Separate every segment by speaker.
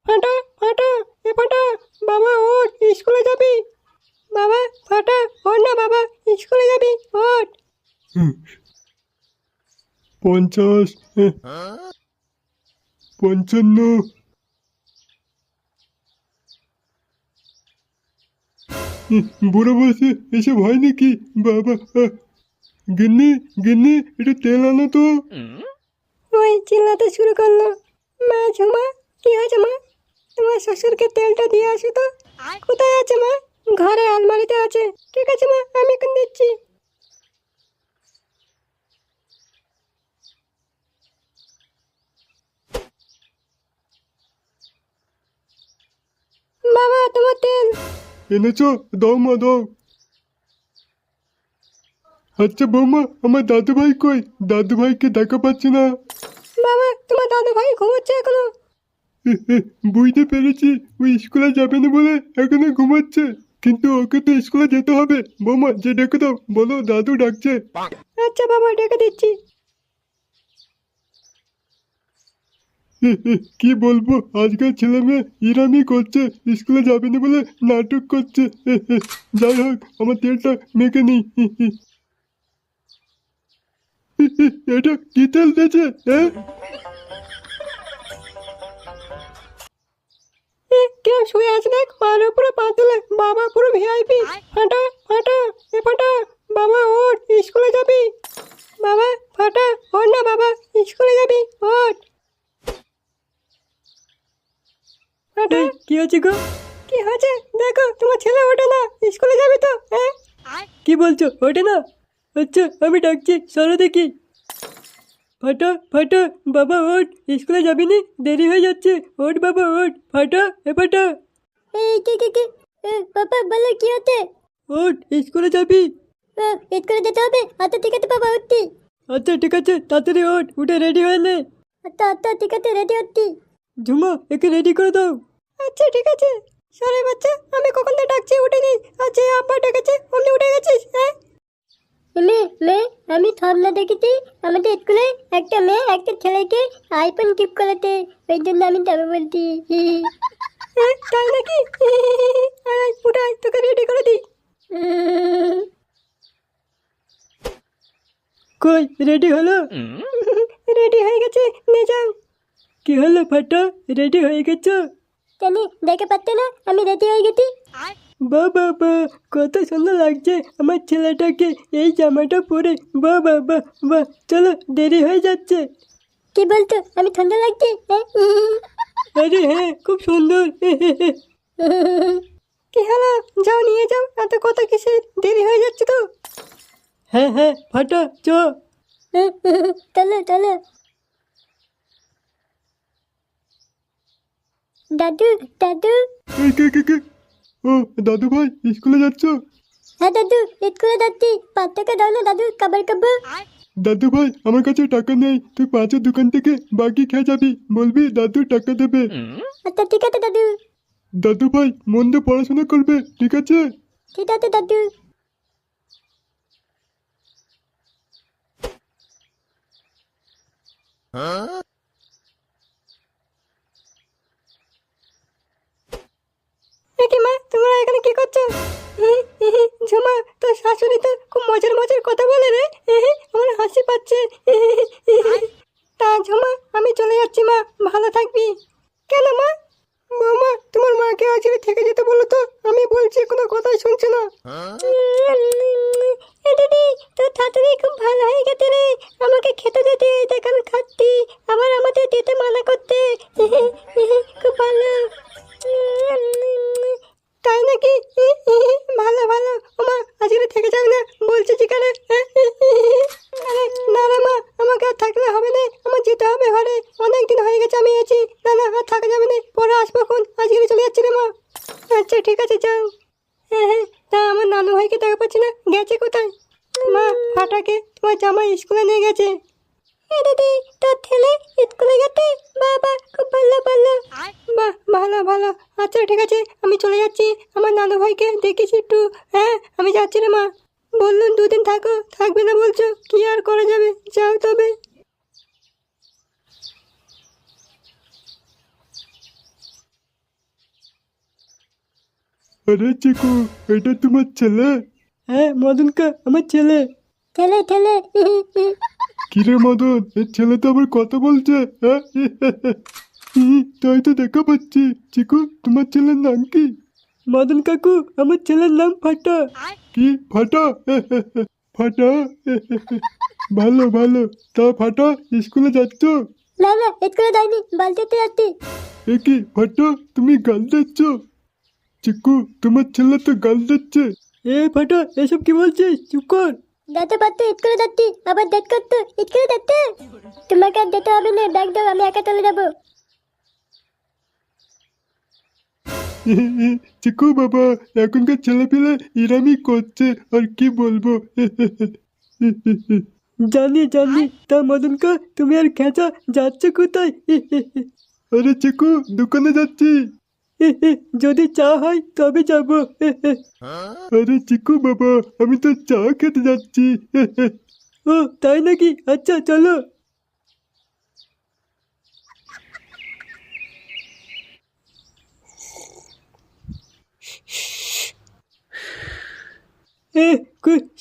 Speaker 1: ফাটা ফাটা এ ফাটা, বাবা ওঠ, স্কুলে যাবি। বাবা ফাটা ওঠ না বাবা, স্কুলে যাবি, ওঠ।
Speaker 2: 50, 55। বুড়ো বয়সে এসব হয় নাকি বাবা? গিন্নি গিন্নি, একটু তেল আনো তো।
Speaker 1: ওই চিল্লাতে শুরু করলো। মা ঝুমা, কি হয়েছে মা? তোমার শ্বশুরকে তেলটা দিয়ে আসো তো। কোথায় আছে মা? ঘরে আলমারিতে আছে। ঠিক আছে মা, আমি এখন দিচ্ছি। বাবা তোমার তেল।
Speaker 2: এনেছো? দাও মা দাও। আচ্ছা বৌমা, আমার দাদু ভাই কই? দাদু ভাইকে দেখা পাচ্ছি না।
Speaker 1: বাবা তোমার দাদু ভাই ঘুমোচ্ছে এখনো।
Speaker 2: বুঝতে পেরেছি, ওই স্কুলে যাবে না বলে এখনো ঘুমাচ্ছে। কিন্তু ওকে তো স্কুলে যেতে হবে। বৌমা, যে ডেকে দাও, বলো দাদু ডাকছে।
Speaker 1: আচ্ছা বাবা, ডেকে দিচ্ছি।
Speaker 2: কি বলবো, আজকাল ছেলে মেয়ে ইরামি করছে, স্কুলে যাবে না বলে নাটক করছে। যাই হোক, আমার তেলটা মেখে নিই। এটা কি তেল দিয়েছে? হ্যাঁ,
Speaker 1: কেউ শুয়ে আছে দেখ, পার উপরে পা তুলে। বাবা পুরো ভিআইপি। ফাটা ফাটা এ ফাটা, বাবা ওঠ, স্কুলে যাবি। বাবা ফাটা ওঠ না বাবা, স্কুলে যাবি, ওঠ। ফাটা, কি হয়েছে গো? কি হয়েছে দেখো, তোমার ছেলে ওঠে না। স্কুলে যাবে তো? হ্যাঁ, কি বলছো, ওঠে না? আচ্ছা আমি ডাকছি, সরো দেখি। ফাটা ফাটা, বাবা ওঠ, স্কুলে যাবি নি? দেরি হয়ে যাচ্ছে, ওঠ বাবা ওঠ। ফাটা এ ফাটা, এই কি বাবা বলো, কি হচ্ছে? ওঠ, স্কুলে যাবি। স্কুলে যেতে হবে? আচ্ছা ঠিক আছে বাবা, উঠছি। আচ্ছা ঠিক আছে, তাড়াতাড়ি ওঠ, উঠে রেডি হয়ে নে। আচ্ছা আচ্ছা ঠিক আছে, রেডি হচ্ছি। ঝুমা, একে রেডি করে দাও। আচ্ছা ঠিক আছে। সরে বাচ্চা, আমি কখন থেকে ডাকছি, উঠে নি। আচ্ছা আব্বা ডেকেছে, অমনি উঠে গেছিস? হ্যাঁ আমি স্বপ্ন দেখেছি আমাদের স্কুলে একটা মেয়ে একটা ছেলেকে আইফোন গিফট করেছে, ওই জন্য আমি যাবো বলছি। তাই নাকি? আয় উঠাই, তোকে রেডি করে দিই। কই রেডি হলো? রেডি হয়ে গেছে, নে যাও। কি হলো ফাটা, রেডি হয়ে গেছো? কেন দেখে পাচ্ছ না আমি রেডি হয়ে গেছি? বাহ বাহ বাহ, কত সুন্দর লাগছে আমার ছেলেটাকে এই জামাটা পরে। বাহ বাহ বাহ বাহ, চলো দেরি হয়ে যাচ্ছে। কি বলছো, আমি সুন্দর লাগছে? আরে হ্যাঁ, খুব সুন্দর। কি হলো, যাও নিয়ে যাও, এত কথা কিসের, দেরি হয়ে যাচ্ছে তো। হ্যাঁ হ্যাঁ ফাটা, চ। চলো চলো। দাদু দাদু।
Speaker 2: এই কে? ও দাদু ভাই, স্কুলে যাচ্ছ?
Speaker 1: হ্যাঁ দাদু, স্কুলে যাচ্ছি। 5 টাকা দাও না দাদু, খাবার খাবো।
Speaker 2: দাদু ভাই, আমার কাছে টাকা নেই, তুই পাঁচের দোকান থেকে বাকি খেয়ে যাবি, বলবি দাদু টাকা দেবে।
Speaker 1: আচ্ছা ঠিক আছে দাদু।
Speaker 2: দাদু ভাই, মন দিয়ে পড়াশোনা করবে, ঠিক আছে?
Speaker 1: ঠিক আছে দাদু। কি মা, তোমরা এখানে কি করছো? ঝুমা, তোর শাশুড়ি তো খুব মজার মজার কথা বলে রে। আমার হাসি পাচ্ছে। তা ঝুমা, আমি চলে যাচ্ছি মা, ভালো থাকবি। কেন মা? বৌমা, তোমার মাকে আজকে থেকে যেতে বলো তো, আমি বলছি কোনো কথাই শুনছে না। দিদি, তোর তাড়াতাড়ি খুব ভালো হয়ে গেছে রে। আমাকে খেতে দিতে, দেখ আমি খাচ্ছি, আবার আমাদের দিতে মানা করতে। খুব ভালো। তাই নাকি? ভালো ভালো। ওমা, আজকে থেকে যাবে না বলছি যেখানে। আরে না রে মা, আমাকে আর থাকলে হবে না, আমার যেতে হবে ঘরে। অনেক দিন হয়ে গেছে আমি এসেছি। না না, আর থাকা যাবে না, পরে আসবো এখন, আজকে চলে যাচ্ছি রে মা। আচ্ছা ঠিক আছে, যাও। হ্যাঁ, তা আমার নানু ভাইকে দেখা পাচ্ছি না, গেছে কোথায়? মা, ফাটাকে তোমার জামাই স্কুলে নিয়ে গেছে। দিদি, তোর ছেলে স্কুলে গেছে? বাবা খুব ভালো ভালো। বাহ, ভালো ভালো। আচ্ছা ঠিক আছে, আমি চলে যাচ্ছি, আমার নানু ভাইকে দেখিস একটু। হ্যাঁ আমি যাচ্ছি রে মা। বললুন 2 দিন থাকো, থাকবে না বলছো, কি আর করা যাবে, যাও তবে।
Speaker 2: আরে চিকু, এটা তোমার ছেলে?
Speaker 1: হ্যাঁ মদনকা আমার ছেলে। ছেলে ছেলে।
Speaker 2: কিরে মদন, এর ছেলে তো আবার কথা বলছে, হ্যাঁ? তাই তো দেখা পাচ্ছি। চিকু, তোমার ছেলের নাম কি?
Speaker 1: মদন কাকু আমার ছেলের নাম ফাটা।
Speaker 2: কি ফাটা? ফাটা? ভালো ভালো। তা ফাটা, স্কুলে যাচ্ছ?
Speaker 1: না না স্কুলে যাইনি, বালতিতে যাচ্ছি।
Speaker 2: এ কি ফাটা, তুমি গাল দিচ্ছ? চিকু, তোমার ছেলে তো গাল দিচ্ছে।
Speaker 1: এ ফাটা এসব কি বলছিস, চুপ কর। যেতে পারতো স্কুলে যাচ্ছি, আবার ডেট করতো স্কুলে যাচ্ছে। তোমাকে আর যেতে হবে না, ব্যাগ দাও, আমি একা চলে যাবো।
Speaker 2: চিকু বাবা, এখনকার ছেলে পেলে ইরামি করছে, আর কি বলবো।
Speaker 1: জানি জানি, তা মদনকা তুমি আর খেঁচা যাচ্ছ কোথায়?
Speaker 2: আরে চিকু, দোকানে যাচ্ছি।
Speaker 1: যদি চা হয় তবে যাবো।
Speaker 2: আরে চিকু বাবা, আমি তো চা খেতে যাচ্ছি।
Speaker 1: ও তাই নাকি, আচ্ছা চলো।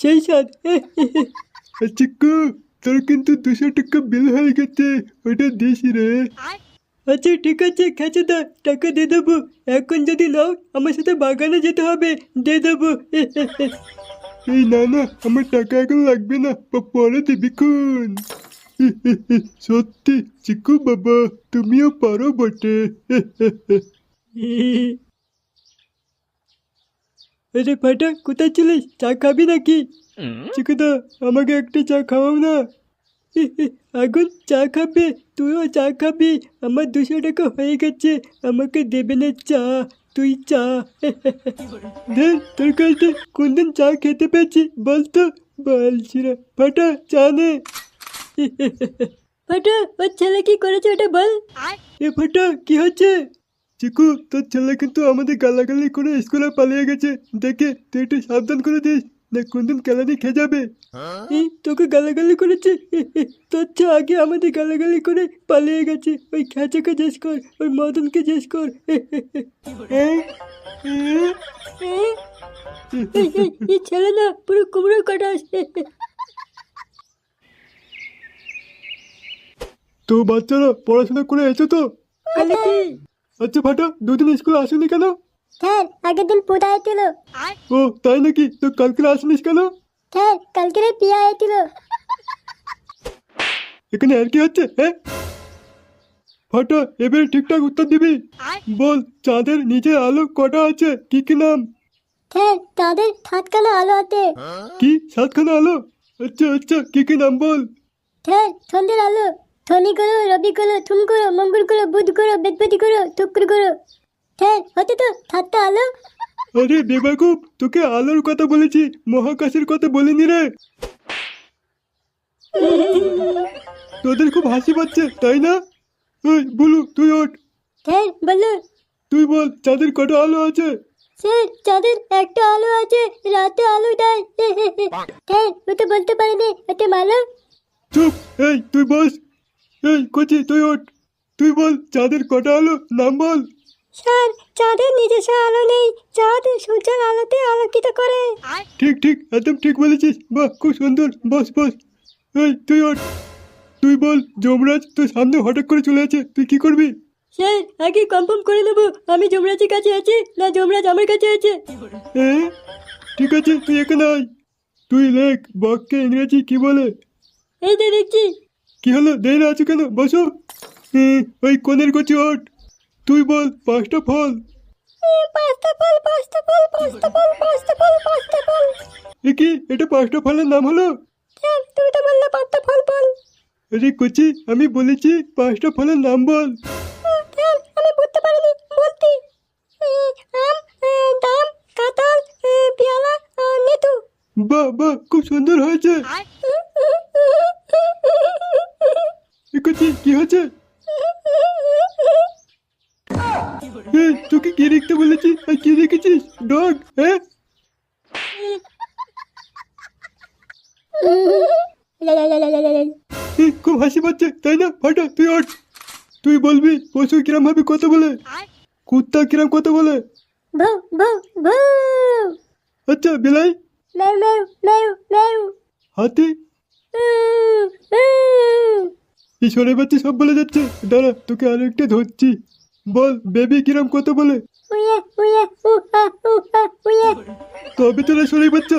Speaker 1: সেই স্বাদ।
Speaker 2: চিকু, তোর কিন্তু 200 টাকা বিল হয়ে গেছে, ওটা দিস রে।
Speaker 1: আচ্ছা ঠিক আছে খেঁচেদা, টাকা দিয়ে দেবো। এখন যদি নাও আমার সাথে বাগানে যেতে হবে, দিয়ে দেবো।
Speaker 2: এই না না, আমার টাকা এখন লাগবে না, পরে দিবি খুন। সত্যি চিকু বাবা, তুমিও পারো বটে।
Speaker 1: আরে ফাটা কোথায় ছিলিস, চা খাবি নাকি? চিকুদা আমাকে একটা চা খাওয়াও না। আগুন চা খাবে, তুইও চা খাবি। আমার 200 টাকা হয়ে গেছে, আমাকে দেবে না চা, তুই চা। দেখ তোর কাছে কোনদিন চা খেতে পেয়েছি বলতো, বলছি না। ফাটা চা নে। ফাটা ওর ছেলে কি করেছে ওটা বল। এ ফাটা কি হচ্ছে?
Speaker 2: চিকু, তোর ছেলে কিন্তু আমাদের গালাগালি করে স্কুলে পালিয়ে গেছে, দেখে তুই একটু সাবধান করে দিস, না কোনদিন কেলানি খেয়ে যাবে।
Speaker 1: এই তোকে গালাগালি করেছে? তোর চেয়ে আগে আমাদের গালাগালি করে পালিয়ে গেছে। ওই খেঁচাকে জিজ্ঞেস কর, ওই মদনকে জিজ্ঞেস কর। এই ছেলে না পুরো কুমড়ো কাটাস।
Speaker 2: তো বাচ্চারা পড়াশোনা করে এসো তো?
Speaker 1: বলে কি?
Speaker 2: আচ্ছা ফাটা, দুদিন স্কুলে আসেনি কেন?
Speaker 1: স্যার আগের দিন পুজো হয়েছিল।
Speaker 2: ও তাই নাকি, তো কালকে আসিনিস কেন?
Speaker 1: স্যার কালকে পিয়া হয়েছিল।
Speaker 2: এখানে আর কি হচ্ছে, হ্যাঁ? ফাটা, এবারে ঠিকঠাক উত্তর দিবি। বল, চাঁদের নিচে আলো কটা আছে, কি কি নাম?
Speaker 1: স্যার তাদের 7খানা আলো আছে।
Speaker 2: কি 7খানা আলো? আচ্ছা আচ্ছা, কি কি নাম বল।
Speaker 1: স্যার সন্ধ্যের আলো, শনি করো, রবি করো, থুম করো, মঙ্গল করো, বুধ করো, বৃহস্পতি করো, শুক্র করো। স্যার হতে তো 7টা আলো।
Speaker 2: আরে বেবাকুব, তোকে আলোর কথা বলেছি, মহাকাশের কথা বলিনি রে। তোদের খুব হাসি পাচ্ছে তাই না? ওই বুলু, তুই ওঠ।
Speaker 1: স্যার বলো।
Speaker 2: তুই বল, চাঁদের কটা আলো আছে?
Speaker 1: স্যার চাঁদের একটা আলো আছে, রাতে আলো দেয়। স্যার ও তো বলতে পারেনি, ওটা মালো।
Speaker 2: চুপ, এই তুই বস। এই কচি, তুই ওঠ। তুই বল, চাঁদের কটা আলো, নাম বল।
Speaker 1: স্যার চাঁদের নিজস্ব আলো নেই, চাঁদ সূর্যের আলোতে আলোকিত করে।
Speaker 2: ঠিক ঠিক, একদম ঠিক বলেছিস, বাহ খুব সুন্দর, বস বস। এই তুই ওঠ। তুই বল, যমরাজ তোর সামনে হঠাৎ করে চলে আছে, তুই কি করবি?
Speaker 1: স্যার আগে কনফার্ম করে নেবো আমি যমরাজের কাছে আছি না যমরাজ আমার কাছে আছে।
Speaker 2: হ্যাঁ ঠিক আছে, তুই এখানে আয়। তুই লেখ, বাঘকে ইংরেজি কি বলে?
Speaker 1: এই যে দেখছি।
Speaker 2: কি হলো, দেরি না আছো কেন, বসো। ওই কোণের কচি ওঠ। তুই বল, 5টা ফল।
Speaker 1: পাঁচটা ফল, পাঁচটা ফল, পাঁচটা ফল, পাঁচটা ফল, পাঁচটা ফল।
Speaker 2: এ কি, এটা 5টা ফলের নাম হলো?
Speaker 1: স্যার তুমি তো বললে 5টা ফল বল।
Speaker 2: আরে কচি, আমি বলেছি 5টা ফলের নাম বল।
Speaker 1: স্যার আমি বুঝতে পারিনি, বলতি। আম, ডাম, কাঁঠাল, পেয়ারা, নেতু।
Speaker 2: বাহ বাহ, খুব সুন্দর হয়েছে। এ কচি, কি হয়েছে? তোকে কি লিখতে বলেছি, আর কি লিখেছিস, ডগ? হ্যাঁ খুব হাসি পাচ্ছে তাই না? ফাটা, তুই ওঠ। তুই বলবি পশু কিরম ভাবে কথা বলে, কুত্তা কিরম কথা বলে।
Speaker 1: ভু ভু ভু
Speaker 2: আচ্ছা বেলাই,
Speaker 1: মেউ মেউ মেউ মেউ
Speaker 2: হাতি,
Speaker 1: উম, উম।
Speaker 2: এই সরে বাচ্চা সব বলে যাচ্ছে। দাঁড়া, তোকে আরো একটা ধরছি। বল বেবি কিরম কত বলে?
Speaker 1: উয়ে উয়ে উহা উহা উয়ে
Speaker 2: তবে তোরা সরে বাচ্চা।